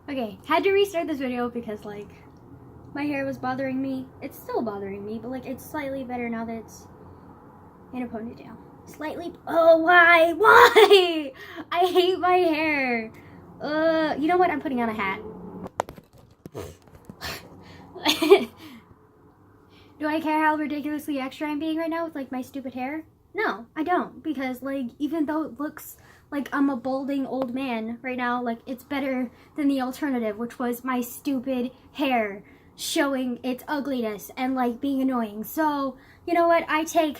Okay, had to restart this video because, like, my hair was bothering me. It's still bothering me, but, like, it's slightly better now that it's in a ponytail. Slightly. Oh, why? Why? I hate my hair. You know what? I'm putting on a hat. Do I care how ridiculously extra I'm being right now with, like, my stupid hair? No, I don't. Because, like, even though it looks like I'm a balding old man right now, like, it's better than the alternative, which was my stupid hair showing its ugliness and, like, being annoying. So, you know what? I take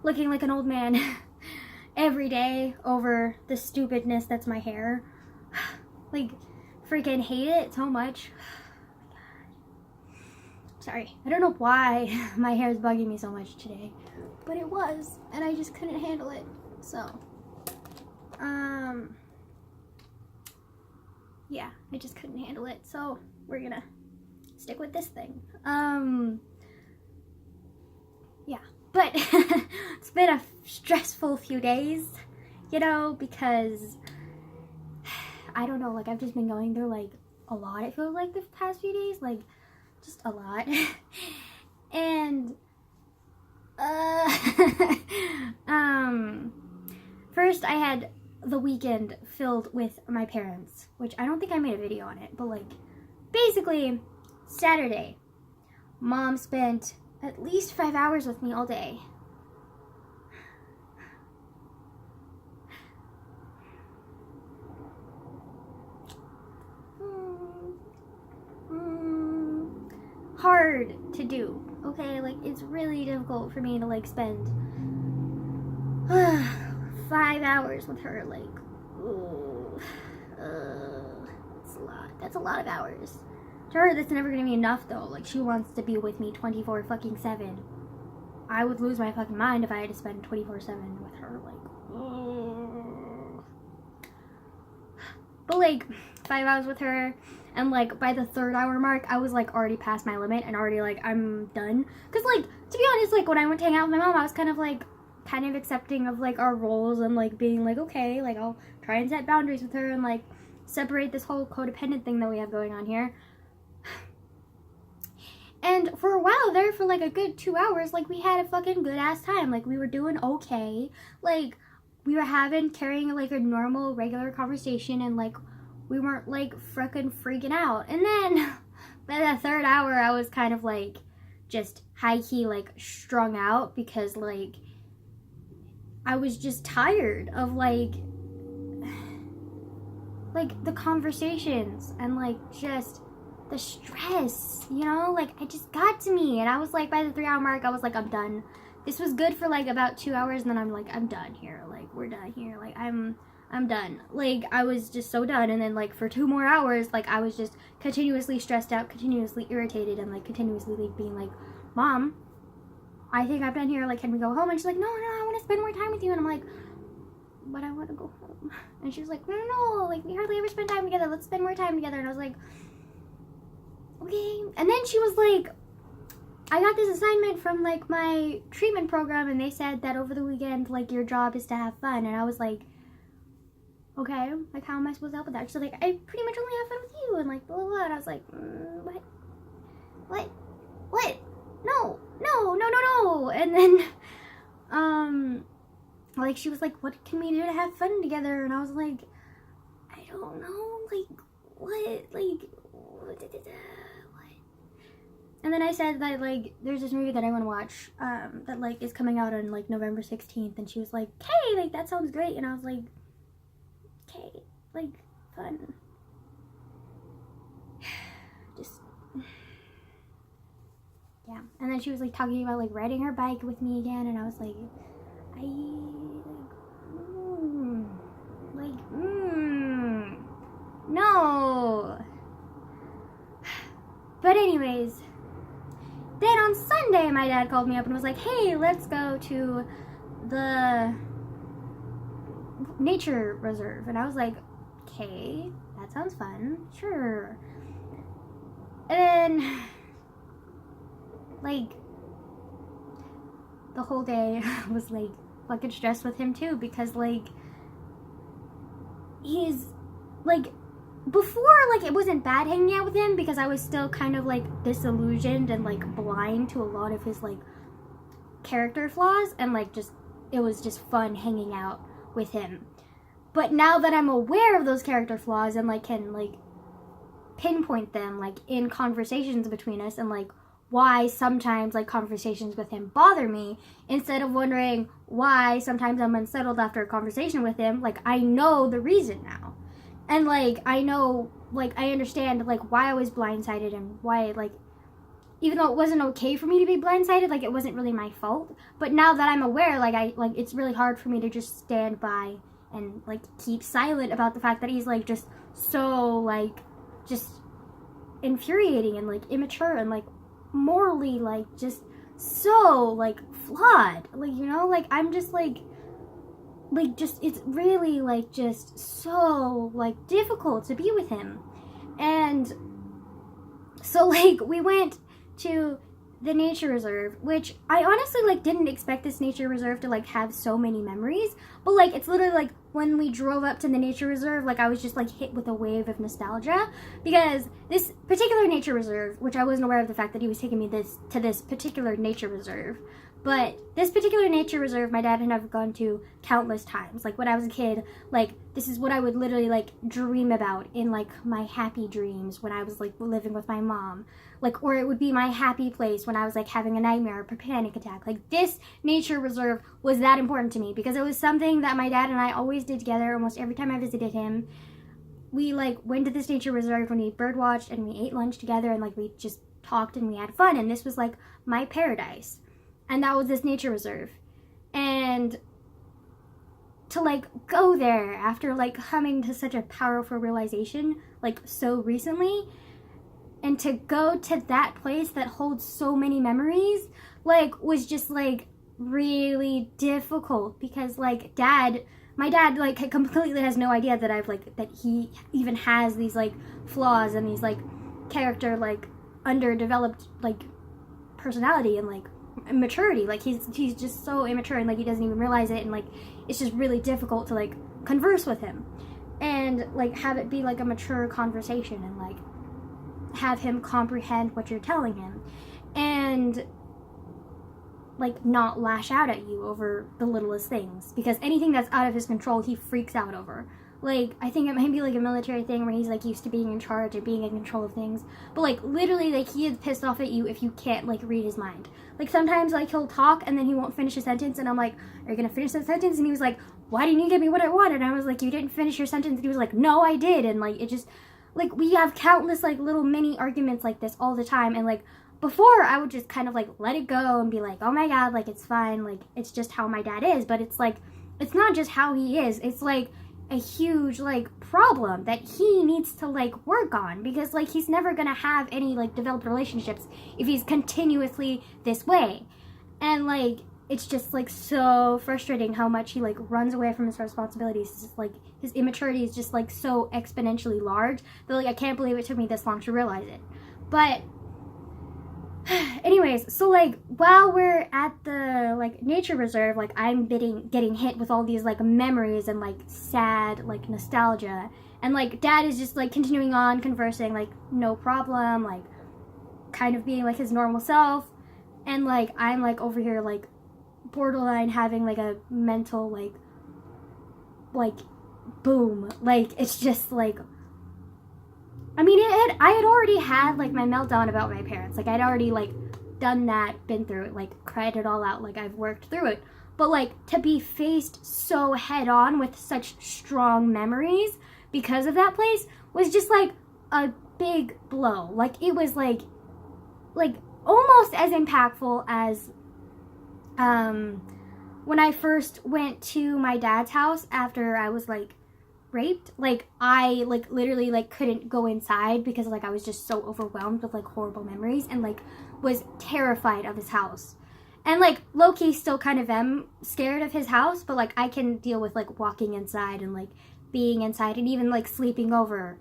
looking like an old man every day over the stupidness that's my hair. Like, freaking hate it so much. Sorry, I don't know why my hair is bugging me so much today, but it was, and I just couldn't handle it. So, yeah, I just couldn't handle it. So we're gonna stick with this thing. Yeah, but it's been a stressful few days, you know, because I don't know, like, I've just been going through, like, a lot, it feels like, the past few days, like, just a lot. And first I had the weekend filled with my parents, which I don't think I made a video on it, but, like, basically Saturday Mom spent at least 5 hours with me all day. Hard to do, okay? Like, it's really difficult for me to, like, spend 5 hours with her, like, it's a lot. That's a lot of hours. To her, that's never gonna be enough, though. Like, she wants to be with me 24-7. I would lose my fucking mind if I had to spend 24/7 with her, like, But, like, 5 hours with her, and, like, by the 3rd hour mark, I was, like, already past my limit, and already, like, I'm done. Because, like, to be honest, like, when I went to hang out with my mom, I was kind of accepting of, like, our roles, and, like, being, like, okay, like, I'll try and set boundaries with her, and, like, separate this whole codependent thing that we have going on here. And for a while there, for, like, a good 2 hours, like, we had a fucking good-ass time. Like, we were doing okay. Like, we were carrying, like, a normal, regular conversation, and, like, we weren't, like, freaking out. And then, by the 3rd hour, I was kind of, like, just high-key, like, strung out, because, like, I was just tired of, like, the conversations, and, like, just the stress, you know? Like, it just got to me, and I was, like, by the 3 hour mark, I was, like, I'm done. This was good for, like, about 2 hours, and then I'm, like, I'm done here. Like, we're done here. Like, I'm done. Like, I was just so done, and then, like, for 2 more hours, like, I was just continuously stressed out, continuously irritated, and, like, continuously, like, being like, Mom, I think I'm done here. Like, can we go home? And she's like, no, I want to spend more time with you. And I'm like, but I want to go home. And she's like, no, like, we hardly ever spend time together. Let's spend more time together. And I was like, okay. And then she was like, I got this assignment from, like, my treatment program, and they said that over the weekend, like, your job is to have fun. And I was like, okay, like, how am I supposed to help with that? She's like, I pretty much only have fun with you, and, like, blah, blah, blah. And I was like, what? No. And then, like, she was like, what can we do to have fun together? And I was like, I don't know, like, what? Like, what? And then I said that, like, there's this movie that I want to watch, that, like, is coming out on, like, November 16th, and she was like, hey, like, that sounds great, and I was like, okay, like, fun. Just, yeah. And then she was, like, talking about, like, riding her bike with me again, and I was like, no. But anyways, then on Sunday, my dad called me up and was like, hey, let's go to the nature reserve. And I was like, okay, that sounds fun, sure. And then, like, the whole day I was, like, fucking stressed with him too, because, like, he's, like, before, like, it wasn't bad hanging out with him because I was still kind of, like, disillusioned and, like, blind to a lot of his, like, character flaws, and, like, just, it was just fun hanging out with him. But now that I'm aware of those character flaws and, like, can, like, pinpoint them, like, in conversations between us, and, like, why sometimes, like, conversations with him bother me, instead of wondering why sometimes I'm unsettled after a conversation with him, like, I know the reason now. And, like, I know, like, I understand, like, why I was blindsided and why, like, even though it wasn't okay for me to be blindsided, like, it wasn't really my fault. But now that I'm aware, like, it's really hard for me to just stand by and, like, keep silent about the fact that he's, like, just so, like, just infuriating and, like, immature and, like, morally, like, just so, like, flawed. Like, you know, like, I'm just, like, just, it's really, like, just so, like, difficult to be with him. And so, like, we went to the nature reserve, which I honestly, like, didn't expect this nature reserve to, like, have so many memories, but, like, it's literally, like, when we drove up to the nature reserve, like, I was just, like, hit with a wave of nostalgia, because this particular nature reserve, which I wasn't aware of the fact that he was taking me to this particular nature reserve, but this particular nature reserve, my dad and I have gone to countless times. Like, when I was a kid, like, this is what I would literally, like, dream about in, like, my happy dreams when I was, like, living with my mom. Like, or it would be my happy place when I was, like, having a nightmare or a panic attack. Like, this nature reserve was that important to me because it was something that my dad and I always did together almost every time I visited him. We, like, went to this nature reserve when we birdwatched and we ate lunch together and, like, we just talked and we had fun. And this was, like, my paradise. And that was this nature reserve. And to, like, go there after, like, coming to such a powerful realization, like, so recently, and to go to that place that holds so many memories, like, was just, like, really difficult because, like, my dad, like, completely has no idea that I've, like, that he even has these, like, flaws and these, like, character, like, underdeveloped, like, personality and, like, maturity. Like, he's just so immature and, like, he doesn't even realize it, and, like, it's just really difficult to, like, converse with him and, like, have it be, like, a mature conversation and, like, have him comprehend what you're telling him and, like, not lash out at you over the littlest things, because anything that's out of his control he freaks out over. Like, I think it might be, like, a military thing where he's, like, used to being in charge and being in control of things. But, like, literally, like, he is pissed off at you if you can't, like, read his mind. Like, sometimes, like, he'll talk and then he won't finish a sentence, and I'm like, are you gonna finish the sentence? And he was like, why didn't you give me what I wanted? And I was like, you didn't finish your sentence. And he was like, no, I did. And, like, it just, like, we have countless, like, little mini arguments like this all the time. And, like, before, I would just kind of, like, let it go and be like, oh my god, like, it's fine. Like, it's just how my dad is. But it's, like, it's not just how he is. It's, like, a huge, like, problem that he needs to, like, work on, because, like, he's never gonna have any, like, developed relationships if he's continuously this way. And, like, it's just, like, so frustrating how much he, like, runs away from his responsibilities. It's just, like, his immaturity is just, like, so exponentially large that, like, I can't believe it took me this long to realize it. But anyways, so, like, while we're at the, like, nature reserve, like, I'm getting hit with all these, like, memories and, like, sad, like, nostalgia. And, like, dad is just, like, continuing on conversing, like, no problem, like, kind of being, like, his normal self. And, like, I'm, like, over here, like, borderline having, like, a mental, like, boom. Like, it's just, like, I mean, I had already had, like, my meltdown about my parents. Like, I'd already, like, done that, been through it, like, cried it all out, like, I've worked through it. But, like, to be faced so head-on with such strong memories because of that place was just, like, a big blow. Like, it was, like, almost as impactful as, when I first went to my dad's house after I was, like, raped. Like, I, like, literally, like, couldn't go inside because, like, I was just so overwhelmed with, like, horrible memories and, like, was terrified of his house. And, like, low-key still kind of am scared of his house, but, like, I can deal with, like, walking inside and, like, being inside and even, like, sleeping over.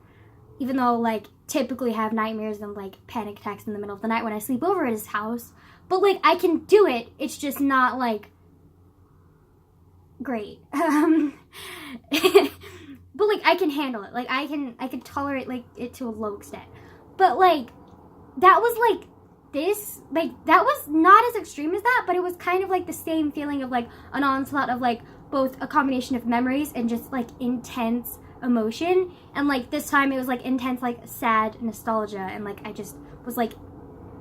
Even though, like, typically have nightmares and, like, panic attacks in the middle of the night when I sleep over at his house. But, like, I can do it. It's just not, like, great. but like I can handle it. Like I can tolerate like it to a low extent. But like that was like this, like that was not as extreme as that, but it was kind of like the same feeling of like an onslaught of like both a combination of memories and just like intense emotion. And like this time it was like intense like sad nostalgia, and like I just was like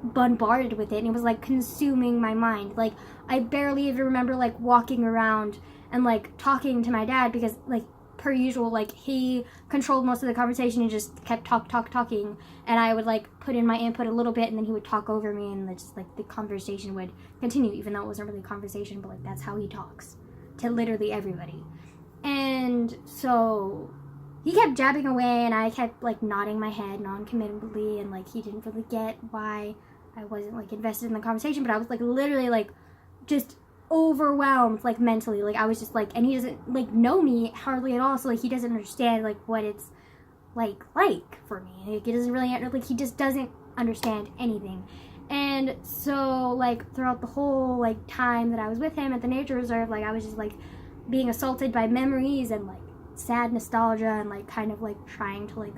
bombarded with it, and it was like consuming my mind. Like I barely even remember like walking around and like talking to my dad, because like per usual, like he controlled most of the conversation and just kept talking, and I would like put in my input a little bit, and then he would talk over me, and just like the conversation would continue, even though it wasn't really a conversation, but like that's how he talks to literally everybody. And so he kept jabbing away, and I kept like nodding my head non-committally, and like he didn't really get why I wasn't like invested in the conversation, but I was like literally like just overwhelmed like mentally. Like I was just like, and he doesn't like know me hardly at all, so like he doesn't understand like what it's like for me. Like he doesn't really like, he just doesn't understand anything. And so like throughout the whole like time that I was with him at the nature reserve, like I was just like being assaulted by memories and like sad nostalgia, and like kind of like trying to like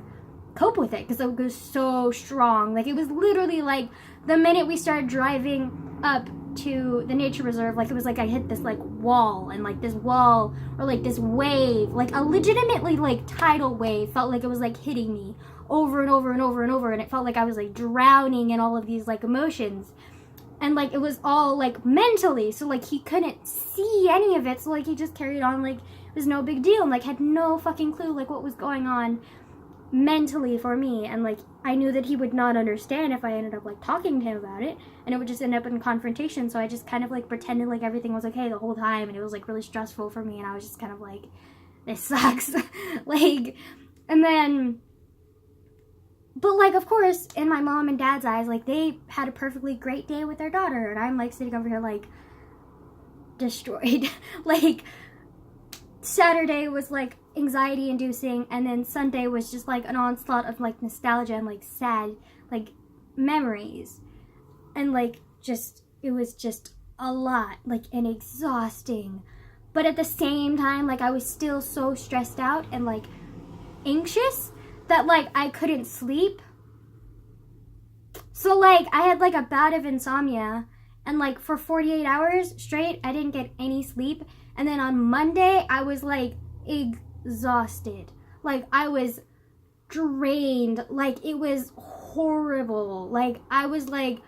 cope with it, because it was so strong. Like it was literally like the minute we started driving up to the nature reserve, like it was like I hit this like wall, and like this wall or like this wave, like a legitimately like tidal wave, felt like it was like hitting me over and over and over and over, and it felt like I was like drowning in all of these like emotions. And like it was all like mentally, so like he couldn't see any of it, so like he just carried on like it was no big deal, and like had no fucking clue like what was going on mentally for me. And like I knew that he would not understand if I ended up like talking to him about it, and it would just end up in confrontation. So I just kind of like pretended like everything was okay the whole time, and it was like really stressful for me, and I was just kind of like, this sucks. Like, and then, but like of course in my mom and dad's eyes, like they had a perfectly great day with their daughter, and I'm like sitting over here like destroyed. Like Saturday was like anxiety inducing, and then Sunday was just like an onslaught of like nostalgia and like sad like memories, and like just it was just a lot, like, and exhausting. But at the same time, like I was still so stressed out and like anxious that like I couldn't sleep. So like I had like a bout of insomnia, and like for 48 hours straight I didn't get any sleep. And then on Monday I was like exhausted. Like I was drained. Like it was horrible. Like I was like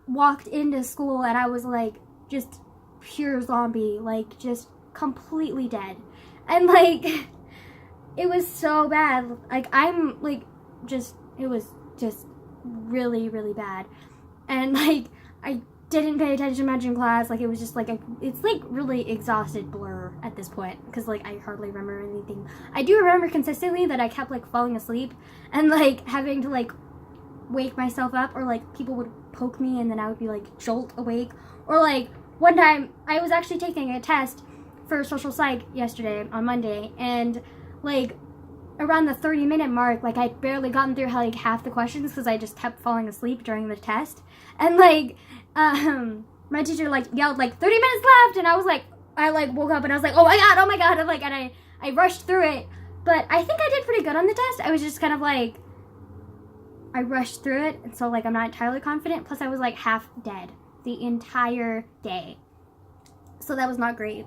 walked into school and I was like just pure zombie, like just completely dead. And like it was so bad. Like I'm like just, it was just really, really bad. And like I didn't pay attention much in class. Like it was just like it's like really exhausted blur at this point, because like I hardly remember anything. I do remember consistently that I kept like falling asleep and like having to like wake myself up, or like people would poke me and then I would be like jolt awake. Or like one time I was actually taking a test for social psych yesterday on Monday, and like around the 30-minute mark, like I'd barely gotten through like half the questions because I just kept falling asleep during the test. And like my teacher like yelled like 30 minutes left, and I was like, I like woke up and I was like, oh my god, and like, and I rushed through it. But I think I did pretty good on the test. I was just kind of like, I rushed through it, and so like I'm not entirely confident. Plus I was like half dead the entire day, so that was not great.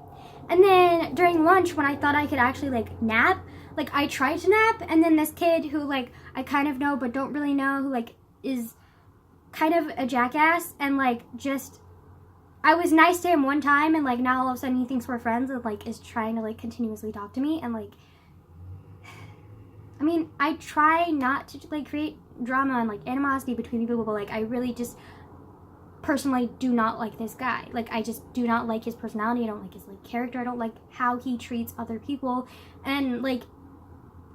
And then during lunch, when I thought I could actually like nap, like I tried to nap, and then this kid who like I kind of know but don't really know, who like is kind of a jackass, and like just I was nice to him one time, and like now all of a sudden he thinks we're friends and like is trying to like continuously talk to me. And like, I mean, I try not to like create drama and like animosity between people, but like I really just personally do not like this guy. Like I just do not like his personality. I don't like his like character. I don't like how he treats other people, and like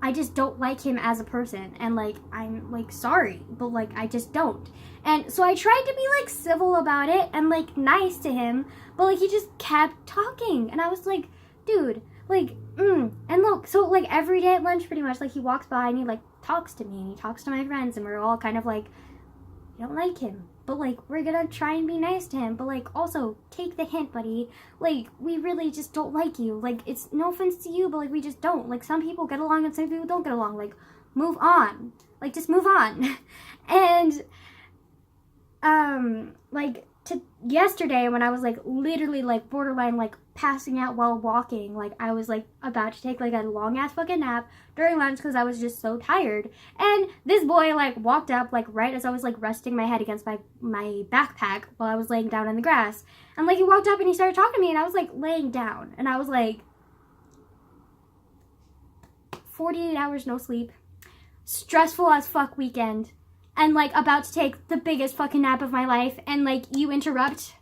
I just don't like him as a person. And like I'm like sorry, but like I just don't. And so I tried to be like civil about it and like nice to him, but like he just kept talking, and I was like, dude, like and look, so like every day at lunch pretty much, like he walks by and he like talks to me and he talks to my friends, and we're all kind of like, I don't like him, but, like, we're gonna try and be nice to him, but, like, also, take the hint, buddy. Like, we really just don't like you. Like, it's no offense to you, but, like, we just don't. Like, some people get along and some people don't get along. Like, move on. Like, just move on. And, like, yesterday when I was, like, literally, like, borderline, like, passing out while walking, like, I was, like, about to take, like, a long-ass fucking nap during lunch because I was just so tired. And this boy, like, walked up, like, right as I was, like, resting my head against my backpack while I was laying down in the grass. And, like, he walked up and he started talking to me, and I was, like, laying down. And I was, like, 48 hours no sleep, stressful as fuck weekend, and, like, about to take the biggest fucking nap of my life, and, like, you interrupt.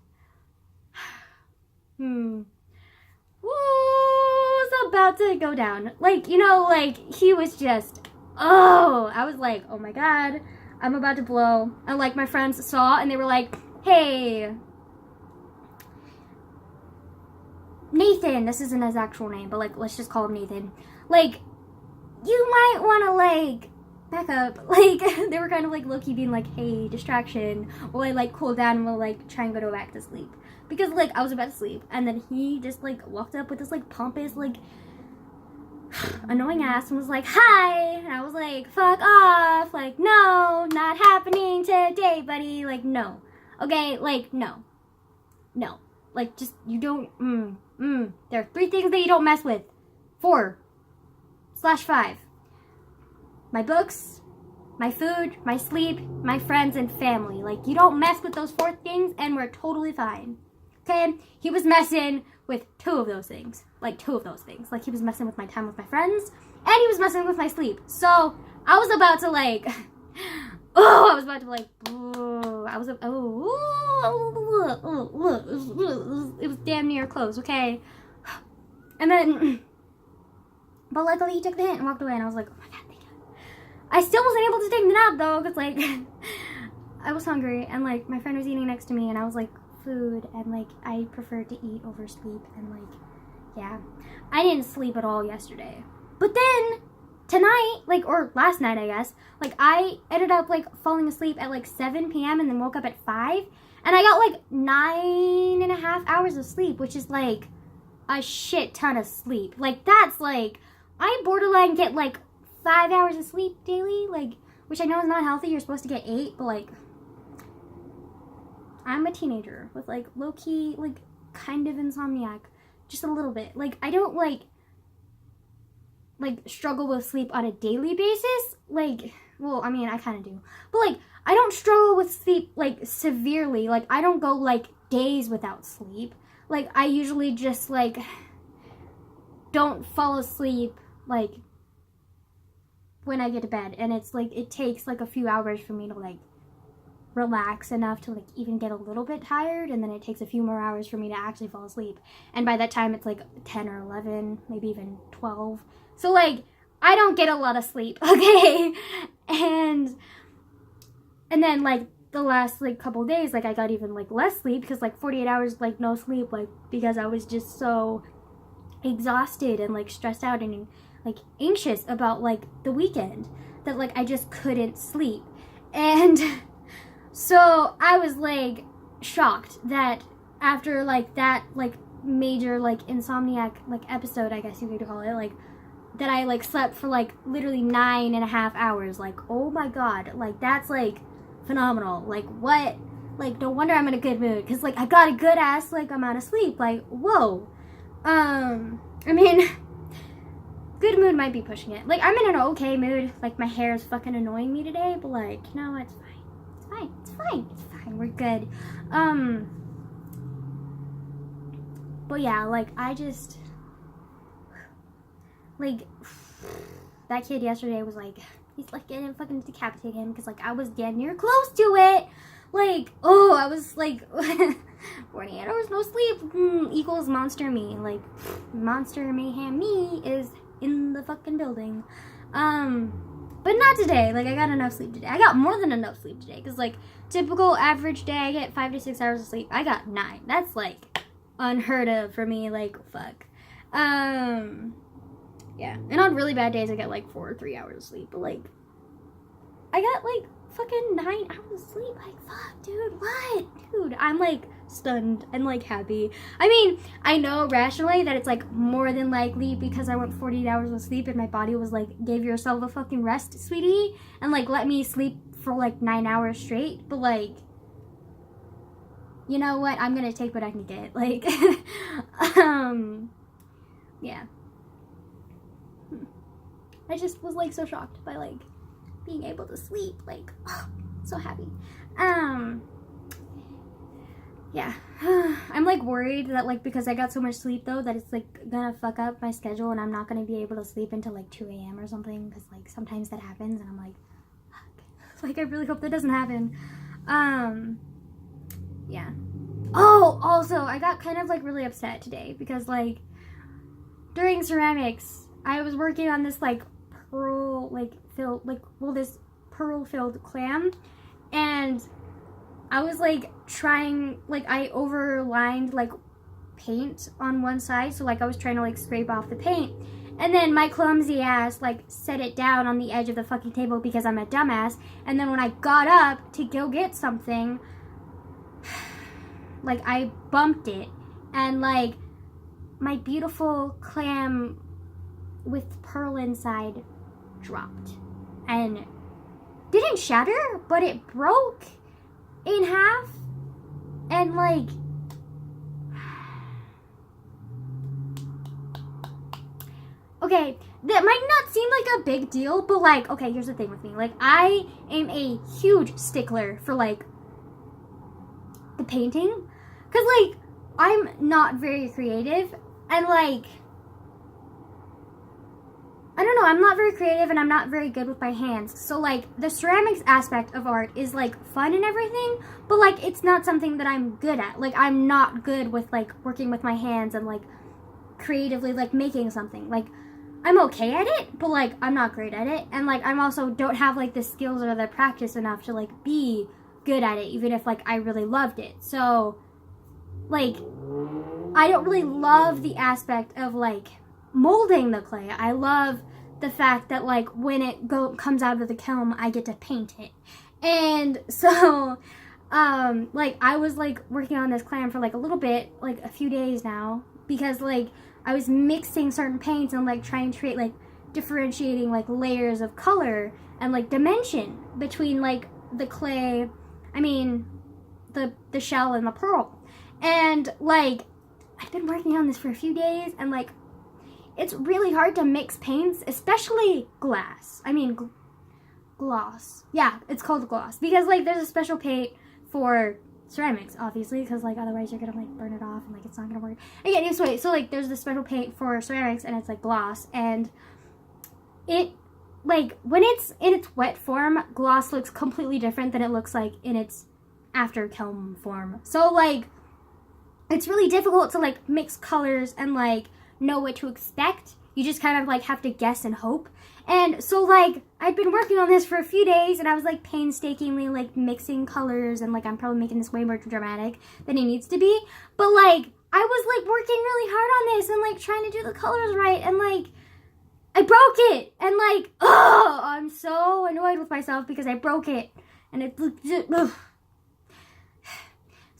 Was about to go down. Like, you know, like, he was just, I was like, oh my god, I'm about to blow. And, like, my friends saw, and they were like, hey, Nathan, this isn't his actual name, but, like, let's just call him Nathan. Like, you might want to, like, back up. Like, they were kind of, like, low-key being like, hey, distraction, while I, like, cool down and will, like, try and go back to sleep. Because, like, I was about to sleep, and then he just, like, walked up with this, like, pompous, like, annoying ass and was like, hi! And I was like, fuck off! Like, no, not happening today, buddy. Like, no. Okay? Like, no. No. Like, just, you don't, There are 3 things that you don't mess with. 4/5. My books, my food, my sleep, my friends, and family. Like, you don't mess with those 4 things, and we're totally fine. Okay? He was messing with 2 of those things. Like, 2 of those things. Like, he was messing with my time with my friends, and he was messing with my sleep. So, I was about to, like, it was damn near close, okay? And then, but luckily he took the hint and walked away, and I was like, oh my god, thank you. I still wasn't able to take the nap, though, because, like, I was hungry, and, like, my friend was eating next to me, and I was like, food, and, like, I prefer to eat over sleep, and, like, yeah. I didn't sleep at all yesterday. But then, tonight, like, or last night, I guess, like, I ended up, like, falling asleep at, like, 7 p.m. and then woke up at 5, and I got, like, 9.5 hours of sleep, which is, like, a shit ton of sleep. Like, that's, like, I borderline get, like, 5 hours of sleep daily, like, which I know is not healthy. You're supposed to get 8, but, like, I'm a teenager with, like, low-key, like, kind of insomniac. Just a little bit. Like, I don't, like, struggle with sleep on a daily basis. Like, well, I mean, I kind of do. But, like, I don't struggle with sleep, like, severely. Like, I don't go, like, days without sleep. Like, I usually just, like, don't fall asleep, like, when I get to bed. And it's, like, it takes, like, a few hours for me to, like, relax enough to, like, even get a little bit tired, and then it takes a few more hours for me to actually fall asleep, and by that time it's like 10 or 11, maybe even 12, so, like, I don't get a lot of sleep, okay? And then, like, the last, like, couple days, like, I got even, like, less sleep, because, like, 48 hours, like, no sleep, like, because I was just so exhausted and, like, stressed out and, like, anxious about, like, the weekend, that, like, I just couldn't sleep. And so I was, like, shocked that after, like, that, like, major, like, insomniac, like, episode, I guess you could call it, like, that I, like, slept for, like, literally 9.5 hours. Like, oh my god, like, that's, like, phenomenal. Like, what? Like, no wonder I'm in a good mood, because, like, I got a good-ass, like, amount of sleep. Like, whoa. I mean, good mood might be pushing it. Like, I'm in an okay mood. Like, my hair is fucking annoying me today, but, like, you know, it's fine. It's fine, we're good. But yeah, like, I just, like, that kid yesterday was like, he's like, getting fucking decapitate him, because, like, I was getting near close to it. Like, oh, I was, like, 48 hours no sleep equals monster me. Like, monster mayhem me is in the fucking building. But not today. Like, I got enough sleep today. I got more than enough sleep today. Because, like, typical average day, I get 5 to 6 hours of sleep. I got 9. That's, like, unheard of for me. Like, fuck. Yeah. And on really bad days, I get, like, 4 or 3 hours of sleep. But, like, I got like fucking 9 hours of sleep. Like, fuck, dude, what? Dude, I'm like stunned and like happy. I mean, I know rationally that it's like more than likely because I went 48 hours of sleep and my body was like, give yourself a fucking rest, sweetie, and like let me sleep for like 9 hours straight. But like, you know what? I'm gonna take what I can get. Like, yeah. I just was like so shocked by like being able to sleep. Like, oh, so happy. Yeah. I'm like worried that like because I got so much sleep though that it's like gonna fuck up my schedule and I'm not gonna be able to sleep until like 2 a.m. or something, because like sometimes that happens and I'm like, fuck. Like I really hope that doesn't happen. Yeah. Oh, also I got kind of like really upset today because like during ceramics I was working on this like pearl like filled like this pearl filled clam, and I was like trying, like I overlined like paint on one side, so like I was trying to like scrape off the paint, and then my clumsy ass like set it down on the edge of the fucking table because I'm a dumbass, and then when I got up to go get something, like I bumped it, and like my beautiful clam with pearl inside dropped and didn't shatter, but it broke in half, and like okay, that might not seem like a big deal, but like, okay, here's the thing with me, like I am a huge stickler for like the painting, because like I'm not very creative, and like I don't know, I'm not very creative and I'm not very good with my hands. So like the ceramics aspect of art is like fun and everything, but like it's not something that I'm good at. Like I'm not good with like working with my hands and like creatively like making something. Like I'm okay at it, but like I'm not great at it. And like I'm also don't have like the skills or the practice enough to like be good at it, even if like I really loved it. So like I don't really love the aspect of like molding the clay. I love the fact that like when it comes out of the kiln, I get to paint it. And so like I was like working on this clam for like a little bit, like a few days now, because like I was mixing certain paints and like trying to create like differentiating like layers of color and like dimension between like the clay, I mean the shell and the pearl. And like I've been working on this for a few days, and like it's really hard to mix paints, especially glass. I mean, gloss. Yeah, it's called gloss. Because, like, there's a special paint for ceramics, obviously, because, like, otherwise you're going to, like, burn it off and, like, it's not going to work. Again, anyway, so, like, there's this special paint for ceramics, and it's, like, gloss. And it, like, when it's in its wet form, gloss looks completely different than it looks like in its after kiln form. So, like, it's really difficult to, like, mix colors and, like, know what to expect. You just kind of like have to guess and hope. And so like I'd been working on this for a few days, and I was like painstakingly like mixing colors, and like I'm probably making this way more dramatic than it needs to be, but like I was like working really hard on this and like trying to do the colors right, and like I broke it, and like oh, I'm so annoyed with myself because I broke it, and it ugh.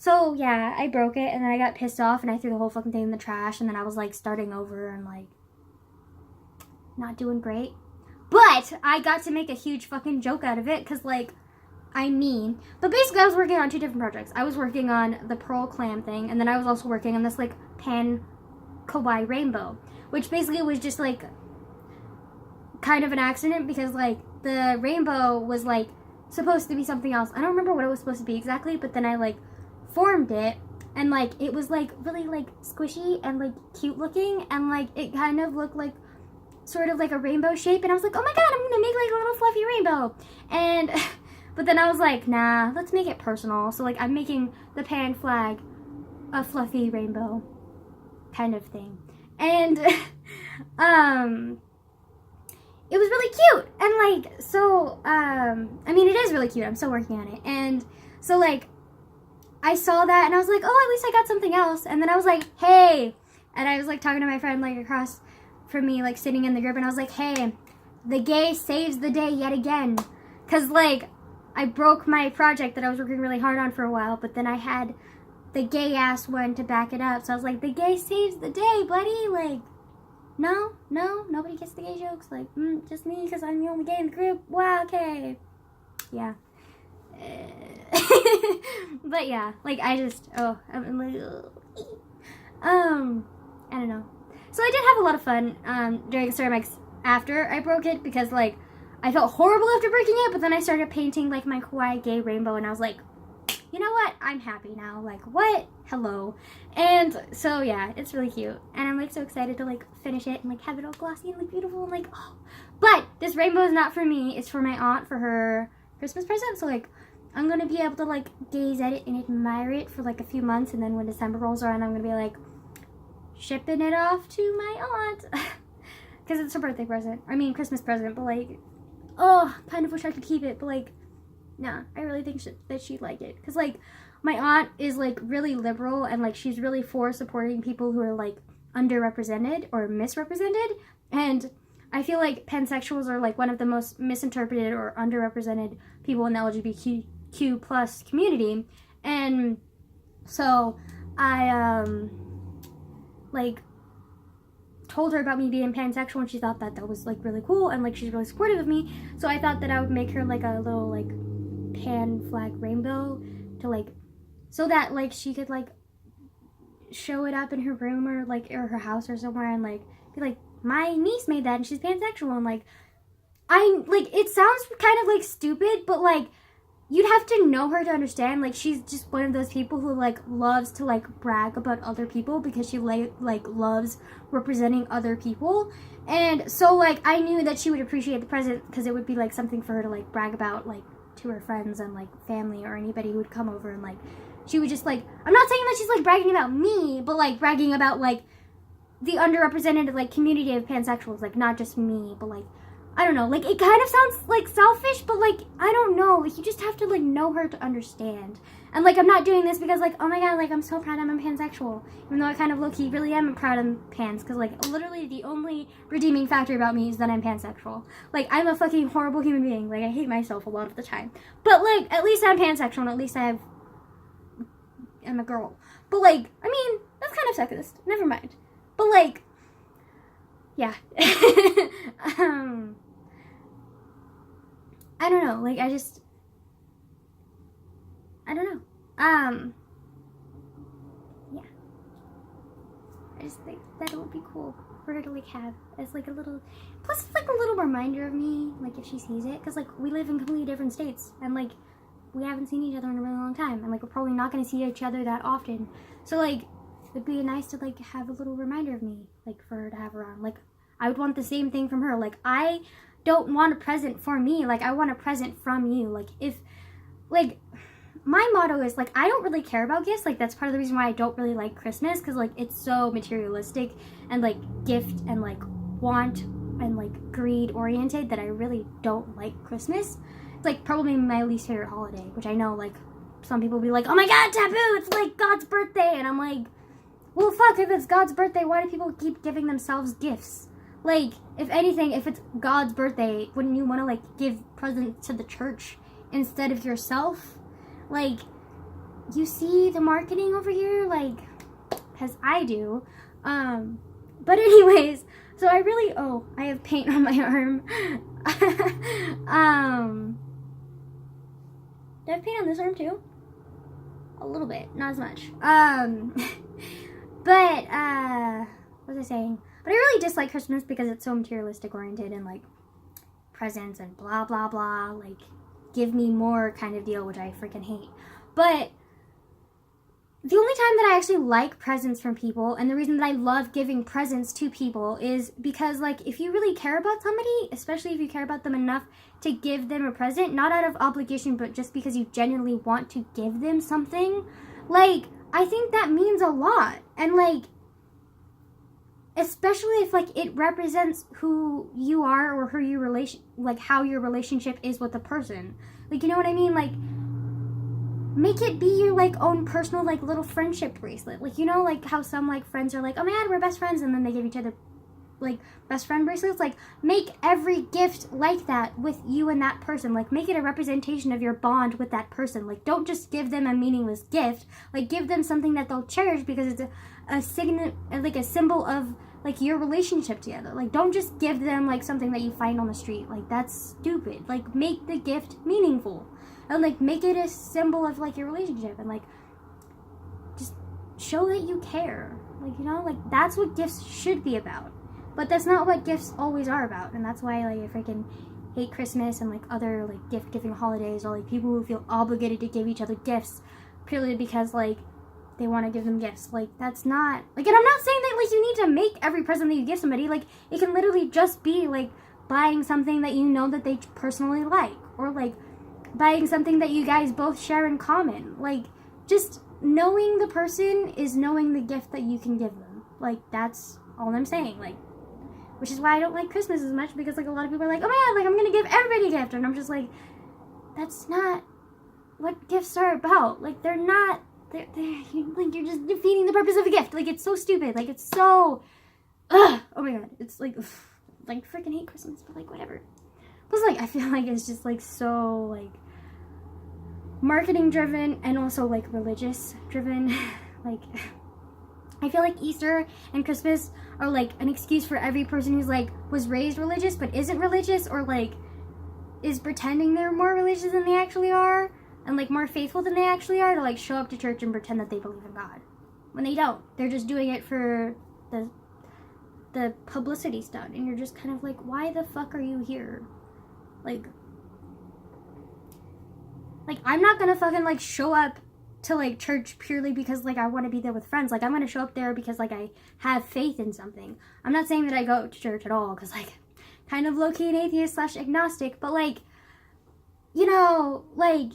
So, yeah, I broke it, and then I got pissed off, and I threw the whole fucking thing in the trash, and then I was, like, starting over and, like, not doing great. But I got to make a huge fucking joke out of it, because, like, I mean. But basically, I was working on 2 different projects. I was working on the pearl clam thing, and then I was also working on this, like, pan kawaii rainbow, which basically was just, like, kind of an accident, because, like, the rainbow was, like, supposed to be something else. I don't remember what it was supposed to be exactly, but then I, like, formed it, and like it was like really like squishy and like cute looking, and like it kind of looked like sort of like a rainbow shape, and I was like, oh my god, I'm gonna make like a little fluffy rainbow. And but then I was like, nah, let's make it personal. So like I'm making the pan flag a fluffy rainbow kind of thing, and it was really cute. And like so I mean, it is really cute. I'm still working on it. And so like I saw that and I was like, oh, at least I got something else. And then I was like, hey, and I was like talking to my friend like across from me, like sitting in the group, and I was like, hey, the gay saves the day yet again. Because, like, I broke my project that I was working really hard on for a while, but then I had the gay-ass one to back it up. So I was like, the gay saves the day, buddy. Like, no, nobody gets the gay jokes. Like, just me, because I'm the only gay in the group. Wow, okay. Yeah. But yeah, like, I'm like, I don't know. So I did have a lot of fun during ceramics after I broke it, because, like, I felt horrible after breaking it, but then I started painting, like, my kawaii gay rainbow, and I was like, you know what? I'm happy now. Like, what? Hello. And so, yeah, it's really cute. And I'm, like, so excited to, like, finish it and, like, have it all glossy and, like, beautiful and, like, oh. But this rainbow is not for me. It's for my aunt for her Christmas present. So, like, I'm going to be able to, like, gaze at it and admire it for, like, a few months. And then when December rolls around, I'm going to be, like, shipping it off to my aunt. Because it's her birthday present. I mean, Christmas present. But, like, oh, kind of wish I could keep it. But, like, nah, I really think that she'd like it. Because, like, my aunt is, like, really liberal. And, like, she's really for supporting people who are, like, underrepresented or misrepresented. And I feel like pansexuals are, like, one of the most misinterpreted or underrepresented people in the LGBTQ plus community. And so I, like, told her about me being pansexual, and she thought that that was, like, really cool, and, like, she's really supportive of me. So I thought that I would make her, like, a little, like, pan flag rainbow to, like, so that, like, she could, like, show it up in her room or, like, or her house or somewhere, and, like, be like, my niece made that and she's pansexual. And, like, it sounds kind of, like, stupid, but, like, you'd have to know her to understand. Like, she's just one of those people who, like, loves to, like, brag about other people because she, like, loves representing other people. And so, like, I knew that she would appreciate the present because it would be, like, something for her to, like, brag about, like, to her friends and, like, family or anybody who would come over. And, like, she would just, like, I'm not saying that she's, like, bragging about me, but, like, bragging about, like, the underrepresented, like, community of pansexuals. Like, not just me, but, like, I don't know, like, it kind of sounds, like, selfish, but, like, I don't know, like, you just have to, like, know her to understand. And, like, I'm not doing this because, like, oh my god, like, I'm so proud I'm a pansexual, even though I kind of low-key really am proud I'm pans, because, like, literally the only redeeming factor about me is that I'm pansexual. Like, I'm a fucking horrible human being, like, I hate myself a lot of the time, but, like, at least I'm pansexual, and at least I'm a girl. But, like, I mean, that's kind of sexist, never mind. But, like, yeah. I don't know, like, I don't know. Yeah. I just think that it would be cool for her to, like, have as, like, a little, plus it's, like, a little reminder of me, like, if she sees it, because, like, we live in completely different states, and, like, we haven't seen each other in a really long time, and, like, we're probably not going to see each other that often, so, like, it'd be nice to, like, have a little reminder of me, like, for her to have around. Like, I would want the same thing from her. Like, I don't want a present for me. Like, I want a present from you. Like, if, like, my motto is, like, I don't really care about gifts. Like, that's part of the reason why I don't really like Christmas, because, like, it's so materialistic and, like, gift and, like, want and, like, greed oriented that I really don't like Christmas. It's, like, probably my least favorite holiday, which I know, like, some people will be like, oh my god, taboo, it's, like, God's birthday. And I'm like, well, fuck, if it's God's birthday, why do people keep giving themselves gifts? Like, if anything, if it's God's birthday, wouldn't you want to, like, give presents to the church instead of yourself? Like, you see the marketing over here? Like, because I do. But anyways, so I really, I have paint on my arm. Do I have paint on this arm too? A little bit, not as much. But, what was I saying? But I really dislike Christmas because it's so materialistic oriented and, like, presents and blah, blah, blah. Like, give me more kind of deal, which I freaking hate. But the only time that I actually like presents from people, and the reason that I love giving presents to people, is because, like, if you really care about somebody, especially if you care about them enough to give them a present, not out of obligation, but just because you genuinely want to give them something, like, I think that means a lot. And, like, especially if, like, it represents who you are or who your how your relationship is with the person. Like, you know what I mean? Like, make it be your, like, own personal, like, little friendship bracelet. Like, you know, like, how some, like, friends are like, oh my god, we're best friends, and then they give each other like best friend bracelets, like make every gift like that with you and that person. Like make it a representation of your bond with that person. Like don't just give them a meaningless gift. Like give them something that they'll cherish because it's a signet, like a symbol of like your relationship together. Like don't just give them like something that you find on the street. Like that's stupid. Like make the gift meaningful and like make it a symbol of like your relationship and like just show that you care. Like, you know, like that's what gifts should be about. But that's not what gifts always are about. And that's why like I freaking hate Christmas and like other like gift giving holidays, or like people who feel obligated to give each other gifts purely because like they want to give them gifts. Like that's not like, and I'm not saying that like you need to make every present that you give somebody. Like it can literally just be like buying something that you know that they personally like, or like buying something that you guys both share in common. Like just knowing the person is knowing the gift that you can give them. Like that's all I'm saying. Like, which is why I don't like Christmas as much, because like a lot of people are like, oh my god, like I'm gonna give everybody a gift, and I'm just like, that's not what gifts are about. Like they're not. They're like you're just defeating the purpose of a gift. Like it's so stupid. Like it's so. Oh my god, it's like freaking hate Christmas, but like whatever. Plus like I feel like it's just like so like marketing driven and also like religious driven. Like I feel like Easter and Christmas are like an excuse for every person who's like was raised religious but isn't religious, or like is pretending they're more religious than they actually are, and like more faithful than they actually are, to like show up to church and pretend that they believe in God when they don't. They're just doing it for the publicity stunt, and you're just kind of like, why the fuck are you here? Like I'm not gonna fucking like show up to like church purely because like I want to be there with friends. Like I'm gonna show up there because like I have faith in something. I'm not saying that I go to church at all, because like kind of low-key an atheist / agnostic, but like, you know, like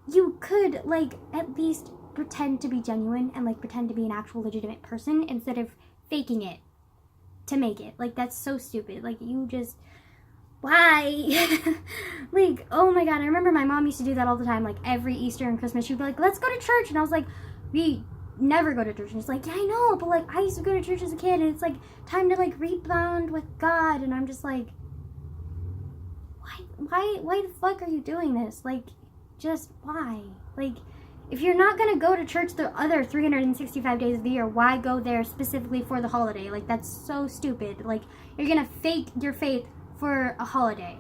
you could like at least pretend to be genuine and like pretend to be an actual legitimate person instead of faking it to make it. Like that's so stupid. Like you just, why? Like, oh my god, I remember my mom used to do that all the time. Like every Easter and Christmas she'd be like, let's go to church, and I was like, we never go to church. And she's like, yeah, I know, but like I used to go to church as a kid, and it's like time to like rebound with God. And I'm just like, why the fuck are you doing this? Like, just why? Like, if you're not gonna go to church the other 365 days of the year, why go there specifically for the holiday? Like that's so stupid. Like you're gonna fake your faith for a holiday.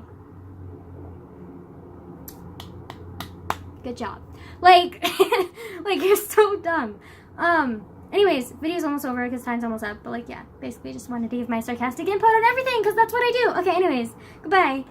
Good job. Like like you're so dumb. Anyways, video's almost over because time's almost up, but like yeah, basically just wanted to give my sarcastic input on everything because that's what I do. Okay, anyways, goodbye.